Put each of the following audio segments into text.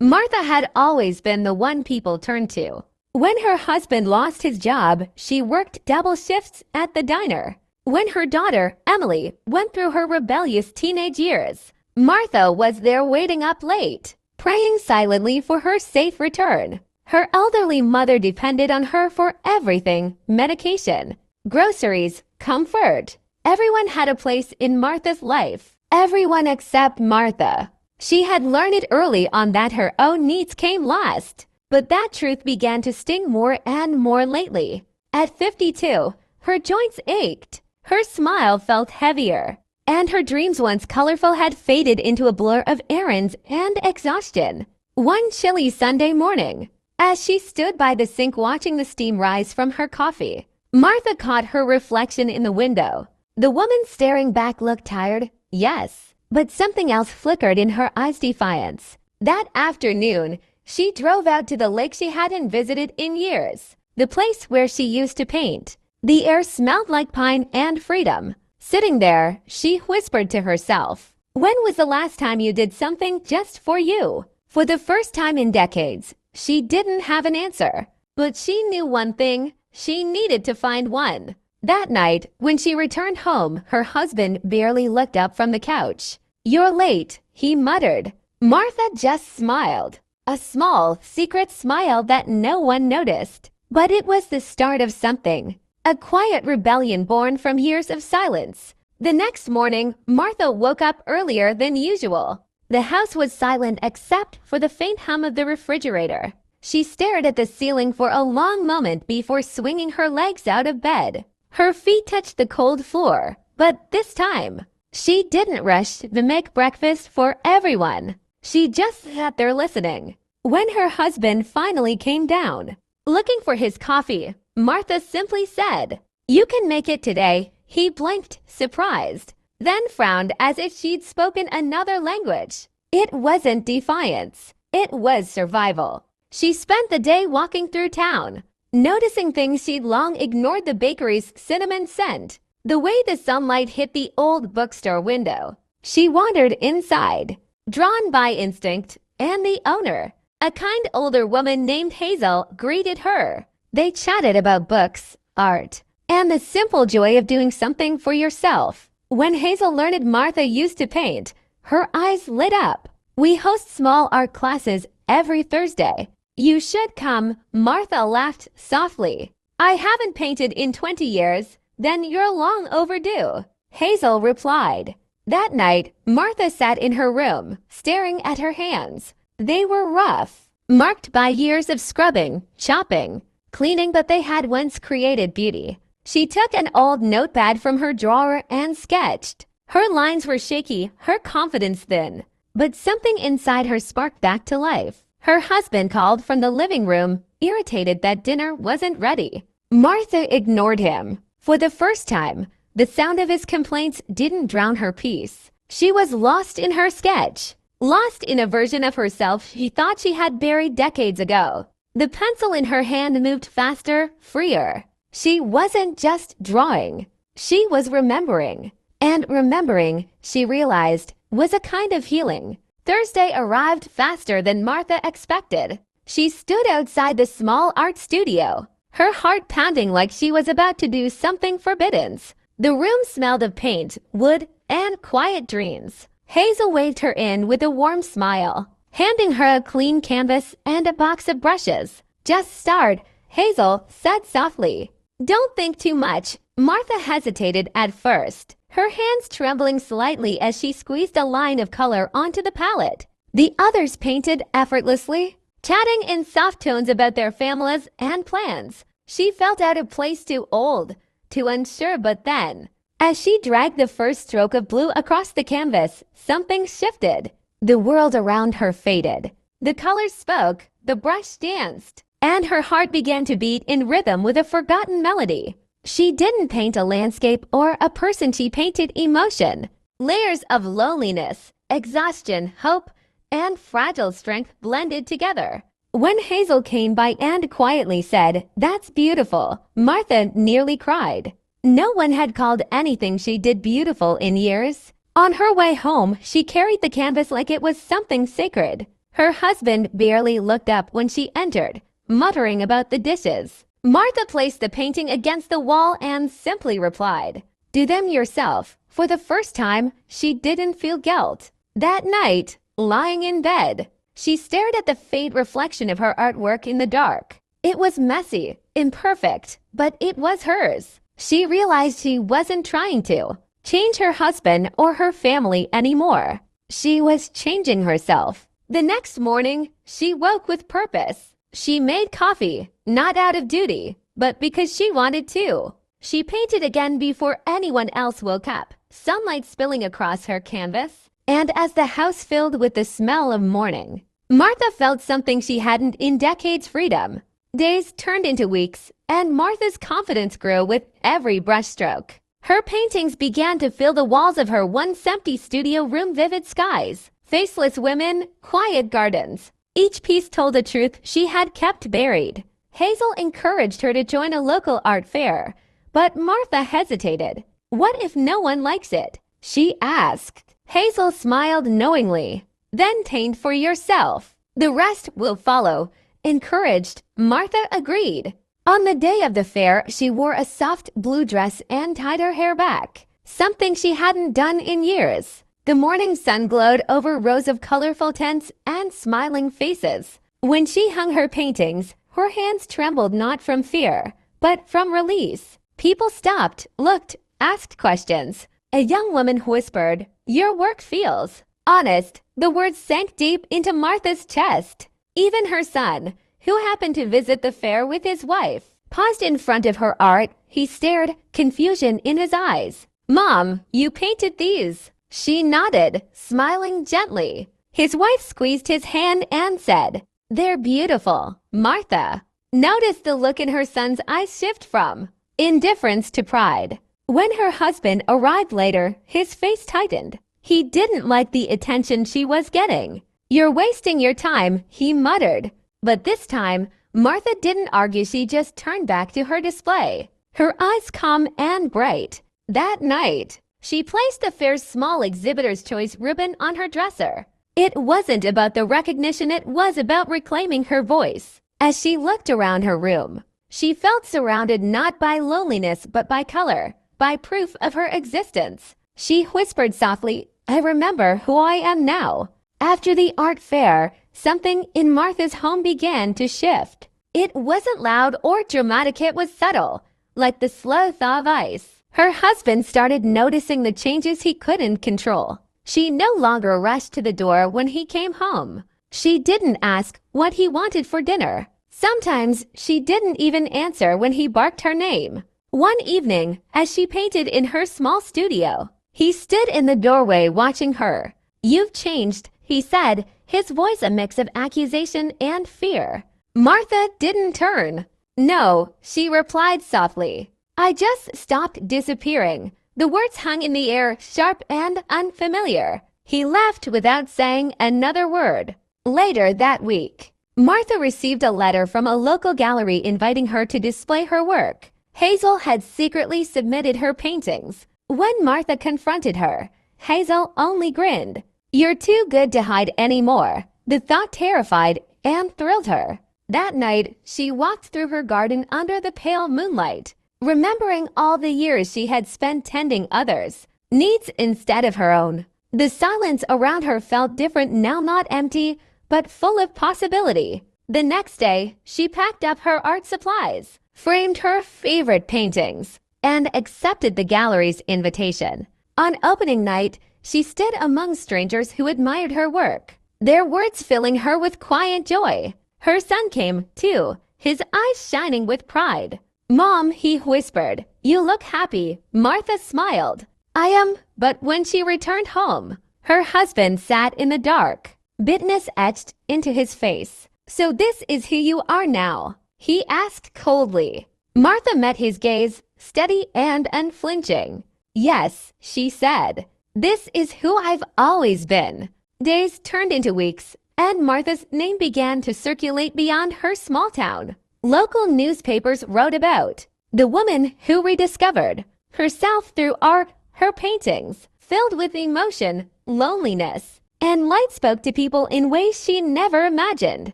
Martha had always been the one people turned to. When her husband lost his job, she worked double shifts at the diner. When her daughter, Emily, went through her rebellious teenage years, Martha was there waiting up late, praying silently for her safe return. Her elderly mother depended on her for everything: medication, groceries, comfort. Everyone had a place in Martha's life. Everyone except Martha. She had learned it early on that her own needs came last. But that truth began to sting more and more lately. At 52, her joints ached. Her smile felt heavier. And her dreams, once colorful, had faded into a blur of errands and exhaustion. One chilly Sunday morning, as she stood by the sink watching the steam rise from her coffee, Martha caught her reflection in the window. The woman staring back looked tired, yes, but something else flickered in her eyes' defiance. That afternoon, she drove out to the lake she hadn't visited in years, the place where she used to paint. The air smelled like pine and freedom. Sitting there, she whispered to herself, "When was the last time you did something just for you?" For the first time in decades, she didn't have an answer, but she knew one thing: she needed to find one. That night, when she returned home, her husband barely looked up from the couch. "You're late," he muttered. Martha just smiled. A small, secret smile that no one noticed. But it was the start of something. A quiet rebellion born from years of silence. The next morning, Martha woke up earlier than usual. The house was silent except for the faint hum of the refrigerator. She stared at the ceiling for a long moment before swinging her legs out of bed. Her feet touched the cold floor, but this time, she didn't rush to make breakfast for everyone. She just sat there listening. When her husband finally came down, looking for his coffee, Martha simply said, "You can make it today." He blinked, surprised, then frowned as if she'd spoken another language. It wasn't defiance. It was survival. She spent the day walking through town, noticing things she'd long ignored: the bakery's cinnamon scent, the way the sunlight hit the old bookstore window. She wandered inside, drawn by instinct, and the owner, a kind older woman named Hazel, greeted her. They chatted about books, art, and the simple joy of doing something for yourself. When Hazel learned Martha used to paint, her eyes lit up. "We host small art classes every Thursday. You should come." Martha laughed softly. "I haven't painted in 20 years. "Then you're long overdue," Hazel replied. That night, Martha sat in her room, staring at her hands. They were rough, marked by years of scrubbing, chopping, cleaning, but they had once created beauty. She took an old notepad from her drawer and sketched. Her lines were shaky, her confidence thin, but something inside her sparked back to life. Her husband called from the living room, irritated that dinner wasn't ready. Martha ignored him. For the first time, the sound of his complaints didn't drown her peace. She was lost in her sketch, lost in a version of herself she thought she had buried decades ago. The pencil in her hand moved faster, freer. She wasn't just drawing. She was remembering. And remembering, she realized, was a kind of healing. Thursday arrived faster than Martha expected. She stood outside the small art studio, her heart pounding like she was about to do something forbidden. The room smelled of paint, wood, and quiet dreams. Hazel waved her in with a warm smile, handing her a clean canvas and a box of brushes. "Just start," Hazel said softly. "Don't think too much." Martha hesitated at first, her hands trembling slightly as she squeezed a line of color onto the palette. The others painted effortlessly, chatting in soft tones about their families and plans. She felt out of place, too old, too unsure. But then, as she dragged the first stroke of blue across the canvas, something shifted. The world around her faded. The colors spoke, the brush danced, and her heart began to beat in rhythm with a forgotten melody. She didn't paint a landscape or a person, she painted emotion. Layers of loneliness, exhaustion, hope, and fragile strength blended together. When Hazel came by and quietly said, "That's beautiful," Martha nearly cried. No one had called anything she did beautiful in years. On her way home, she carried the canvas like it was something sacred. Her husband barely looked up when she entered, muttering about the dishes. Martha placed the painting against the wall and simply replied, "Do them yourself." For the first time, she didn't feel guilt. That night, lying in bed, she stared at the faint reflection of her artwork in the dark. It was messy, imperfect, but it was hers. She realized she wasn't trying to change her husband or her family anymore. She was changing herself. The next morning, she woke with purpose. She made coffee, not out of duty, but because she wanted to. She painted again before anyone else woke up, sunlight spilling across her canvas, and as the house filled with the smell of morning, Martha felt something she hadn't in decades: freedom. Days turned into weeks, and Martha's confidence grew with every brushstroke. Her paintings began to fill the walls of her once empty studio room: vivid skies, faceless women, quiet gardens. Each piece told a truth she had kept buried. Hazel encouraged her to join a local art fair, but Martha hesitated. "What if no one likes it?" she asked. Hazel smiled knowingly. "Then paint for yourself. The rest will follow." Encouraged, Martha agreed. On the day of the fair, she wore a soft blue dress and tied her hair back, something she hadn't done in years. The morning sun glowed over rows of colorful tents and smiling faces. When she hung her paintings, her hands trembled not from fear, but from release. People stopped, looked, asked questions. A young woman whispered, "Your work feels honest." The words sank deep into Martha's chest. Even her son, who happened to visit the fair with his wife, paused in front of her art. He stared, confusion in his eyes. "Mom, you painted these." She nodded, smiling gently. His wife squeezed his hand and said, "They're beautiful, Martha." Noticed the look in her son's eyes shift from indifference to pride. When her husband arrived later, his face tightened. He didn't like the attention she was getting. "You're wasting your time," he muttered. But this time, Martha didn't argue. She just turned back to her display, her eyes calm and bright. That night, she placed the fair's small exhibitor's choice ribbon on her dresser. It wasn't about the recognition, it was about reclaiming her voice. As she looked around her room, she felt surrounded not by loneliness but by color, by proof of her existence. She whispered softly, "I remember who I am now." After the art fair, something in Martha's home began to shift. It wasn't loud or dramatic, it was subtle, like the slow thaw of ice. Her husband started noticing the changes he couldn't control. She no longer rushed to the door when he came home. She didn't ask what he wanted for dinner. Sometimes she didn't even answer when he barked her name. One evening, as she painted in her small studio, he stood in the doorway watching her. "You've changed," he said, his voice a mix of accusation and fear. Martha didn't turn. "No," she replied softly. "I just stopped disappearing." The words hung in the air, sharp and unfamiliar. He left without saying another word. Later that week, Martha received a letter from a local gallery inviting her to display her work. Hazel had secretly submitted her paintings. When Martha confronted her, Hazel only grinned. "You're too good to hide anymore." The thought terrified and thrilled her. That night, she walked through her garden under the pale moonlight, remembering all the years she had spent tending others' needs instead of her own. The silence around her felt different now, not empty, but full of possibility. The next day, she packed up her art supplies, framed her favorite paintings, and accepted the gallery's invitation. On opening night, she stood among strangers who admired her work, their words filling her with quiet joy. Her son came, too, his eyes shining with pride. "Mom," he whispered, "you look happy." Martha smiled. "I am." But when she returned home, her husband sat in the dark, bitterness etched into his face. "So this is who you are now?" he asked coldly. Martha met his gaze, steady and unflinching. "Yes," she said. "This is who I've always been." Days turned into weeks, and Martha's name began to circulate beyond her small town. Local newspapers wrote about the woman who rediscovered herself through art, her paintings, filled with emotion, loneliness, and light spoke to people in ways she never imagined.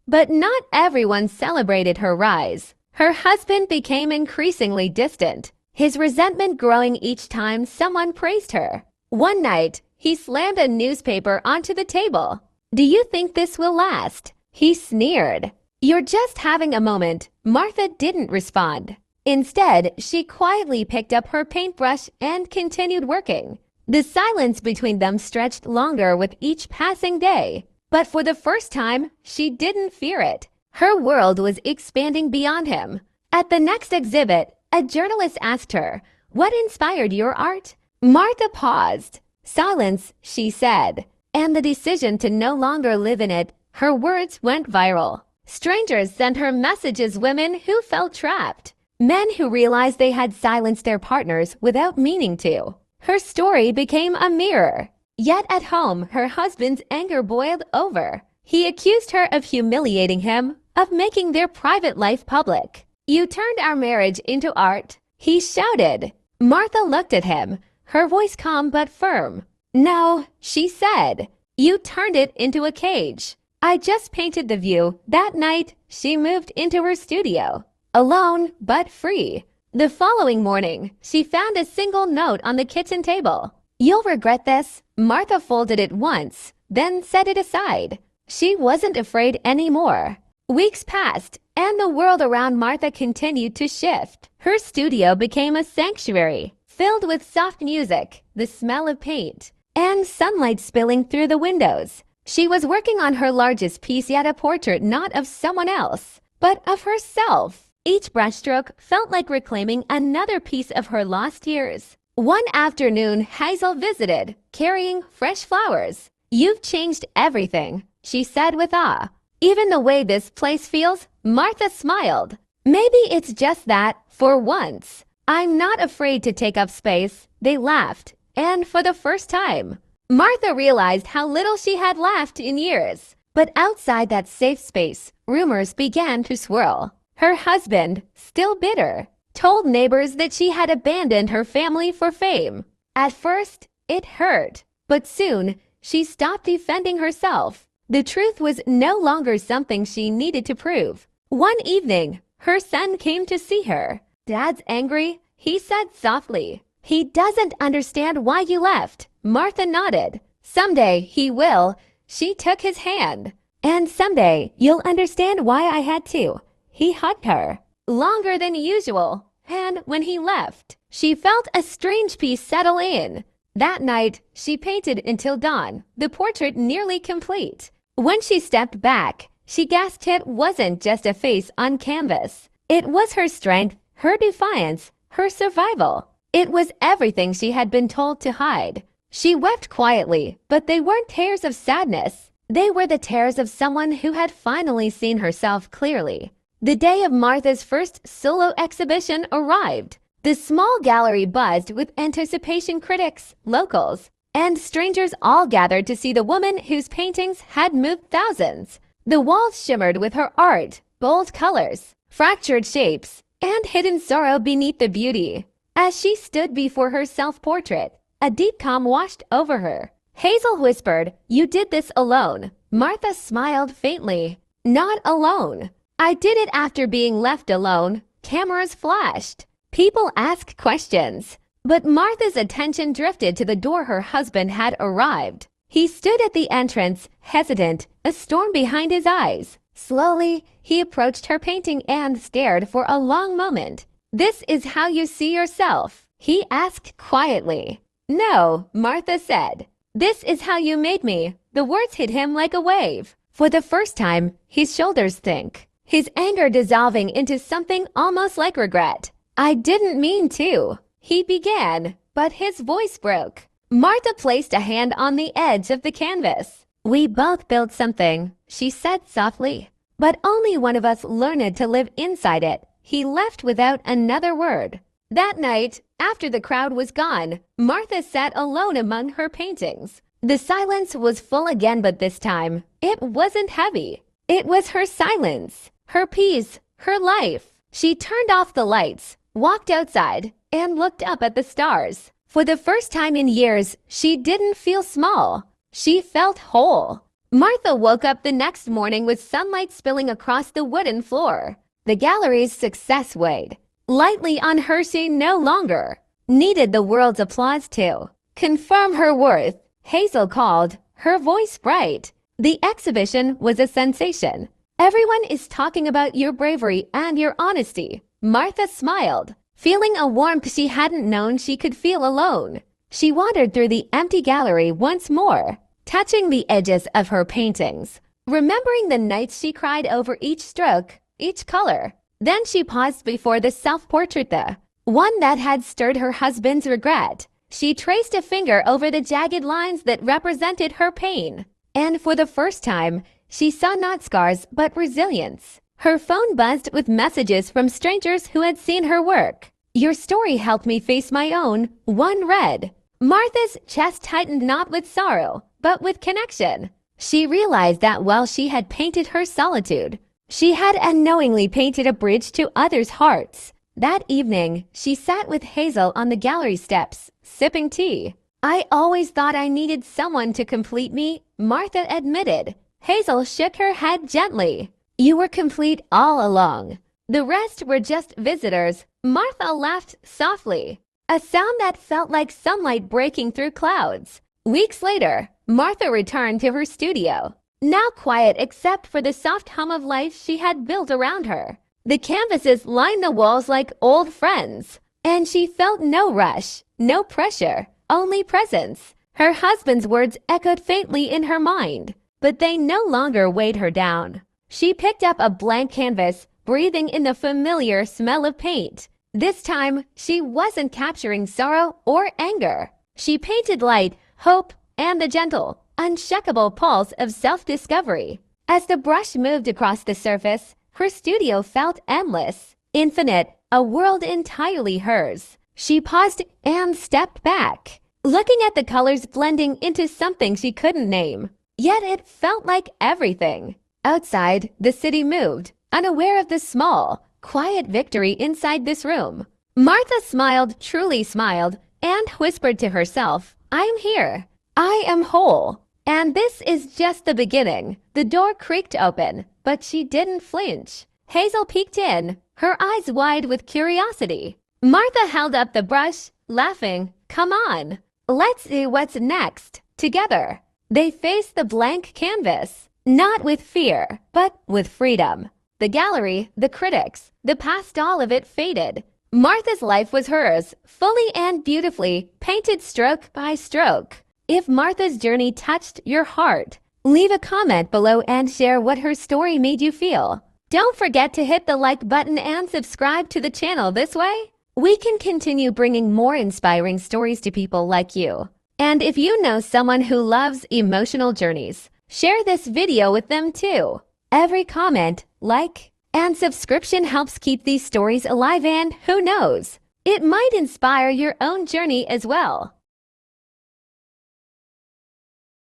But not everyone celebrated her rise. Her husband became increasingly distant, his resentment growing each time someone praised her. One night, he slammed a newspaper onto the table. "Do you think this will last?" he sneered. "You're just having a moment." Martha didn't respond. Instead, she quietly picked up her paintbrush and continued working. The silence between them stretched longer with each passing day. But for the first time, she didn't fear it. Her world was expanding beyond him. At the next exhibit, a journalist asked her, "What inspired your art?" Martha paused. "Silence," she said, and the decision to no longer live in it. Her words went viral. Strangers sent her messages, women who felt trapped, men who realized they had silenced their partners without meaning to. Her story became a mirror. Yet at home, her husband's anger boiled over. He accused her of humiliating him, of making their private life public. "You turned our marriage into art," he shouted. Martha looked at him, her voice calm but firm. "No," she said. "You turned it into a cage." "I just painted the view." That night, she moved into her studio, alone but free. The following morning, she found a single note on the kitchen table. "You'll regret this." Martha folded it once, then set it aside. She wasn't afraid anymore. Weeks passed, and the world around Martha continued to shift. Her studio became a sanctuary, filled with soft music, the smell of paint, and sunlight spilling through the windows. She was working on her largest piece yet, a portrait not of someone else, but of herself. Each brushstroke felt like reclaiming another piece of her lost years. One afternoon, Hazel visited, carrying fresh flowers. "You've changed everything," she said with awe. "Even the way this place feels." Martha smiled. "Maybe it's just that, for once. I'm not afraid to take up space." They laughed, and for the first time, Martha realized how little she had laughed in years. But outside that safe space, rumors began to swirl. Her husband, still bitter, told neighbors that she had abandoned her family for fame. At first, it hurt, but soon she stopped defending herself. The truth was no longer something she needed to prove. One evening, her son came to see her. "Dad's angry," he said softly. "He doesn't understand why you left." Martha nodded. "Someday he will." She took his hand. "And someday you'll understand why I had to." He hugged her longer than usual, and when he left, she felt a strange peace settle in. That night, she painted until dawn, the portrait nearly complete. When she stepped back, she gasped it wasn't just a face on canvas. It was her strength, her defiance, her survival. It was everything she had been told to hide. She wept quietly, but they weren't tears of sadness. They were the tears of someone who had finally seen herself clearly. The day of Martha's first solo exhibition arrived. The small gallery buzzed with anticipation. Critics, locals, and strangers all gathered to see the woman whose paintings had moved thousands. The walls shimmered with her art, bold colors, fractured shapes, and hidden sorrow beneath the beauty. As she stood before her self-portrait, a deep calm washed over her. Hazel whispered, "You did this alone." Martha smiled faintly. "Not alone. I did it after being left alone." Cameras flashed. People asked questions. But Martha's attention drifted to the door. Her husband had arrived. He stood at the entrance, hesitant, a storm behind his eyes. Slowly, he approached her painting and stared for a long moment. "This is how you see yourself?" he asked quietly. "No," Martha said. "This is how you made me." The words hit him like a wave. For the first time, his shoulders sank, his anger dissolving into something almost like regret. "I didn't mean to," he began, but his voice broke. Martha placed a hand on the edge of the canvas. "We both built something," she said softly, "but only one of us learned to live inside it." He left without another word. That night, after the crowd was gone, Martha sat alone among her paintings. The silence was full again, but this time, it wasn't heavy. It was her silence, her peace, her life. She turned off the lights, walked outside, and looked up at the stars. For the first time in years, she didn't feel small. She felt whole. Martha woke up the next morning with sunlight spilling across the wooden floor. The gallery's success weighed lightly on her. She no longer needed the world's applause to confirm her worth. Hazel called, her voice bright. The exhibition was a sensation. Everyone is talking about your bravery and your honesty. Martha smiled, feeling a warmth she hadn't known she could feel alone. She wandered through the empty gallery once more, touching the edges of her paintings, remembering the nights she cried over each stroke, each color. Then she paused before the self-portrait, the one that had stirred her husband's regret. She traced a finger over the jagged lines that represented her pain. And for the first time, she saw not scars but resilience. Her phone buzzed with messages from strangers who had seen her work. Your story helped me face my own, one read. Martha's chest tightened not with sorrow, but with connection. She realized that while she had painted her solitude, she had unknowingly painted a bridge to others' hearts. That evening, she sat with Hazel on the gallery steps, sipping tea. I always thought I needed someone to complete me, Martha admitted. Hazel shook her head gently. You were complete all along. The rest were just visitors. Martha laughed softly, a sound that felt like sunlight breaking through clouds. Weeks later, Martha returned to her studio, now quiet except for the soft hum of life she had built around her. The canvases lined the walls like old friends, and she felt no rush, no pressure, only presence. Her husband's words echoed faintly in her mind, but they no longer weighed her down. She picked up a blank canvas, breathing in the familiar smell of paint. This time, she wasn't capturing sorrow or anger. She painted light, hope, and the gentle, unshakable pulse of self-discovery. As the brush moved across the surface, her studio felt endless, infinite, a world entirely hers. She paused and stepped back, looking at the colors blending into something she couldn't name. Yet it felt like everything. Outside, the city moved, unaware of the small, quiet victory inside this room. Martha smiled, truly smiled, and whispered to herself, I'm here. I am whole. And this is just the beginning. The door creaked open, but she didn't flinch. Hazel peeked in, her eyes wide with curiosity. Martha held up the brush, laughing. Come on, let's see what's next. Together, they faced the blank canvas, not with fear, but with freedom. The gallery, the critics, the past, all of it faded. Martha's life was hers, fully and beautifully, painted stroke by stroke. If Martha's journey touched your heart, leave a comment below and share what her story made you feel. Don't forget to hit the like button and subscribe to the channel. This way, we can continue bringing more inspiring stories to people like you. And if you know someone who loves emotional journeys, share this video with them too. Every comment, like, and subscription helps keep these stories alive, and who knows, it might inspire your own journey as well.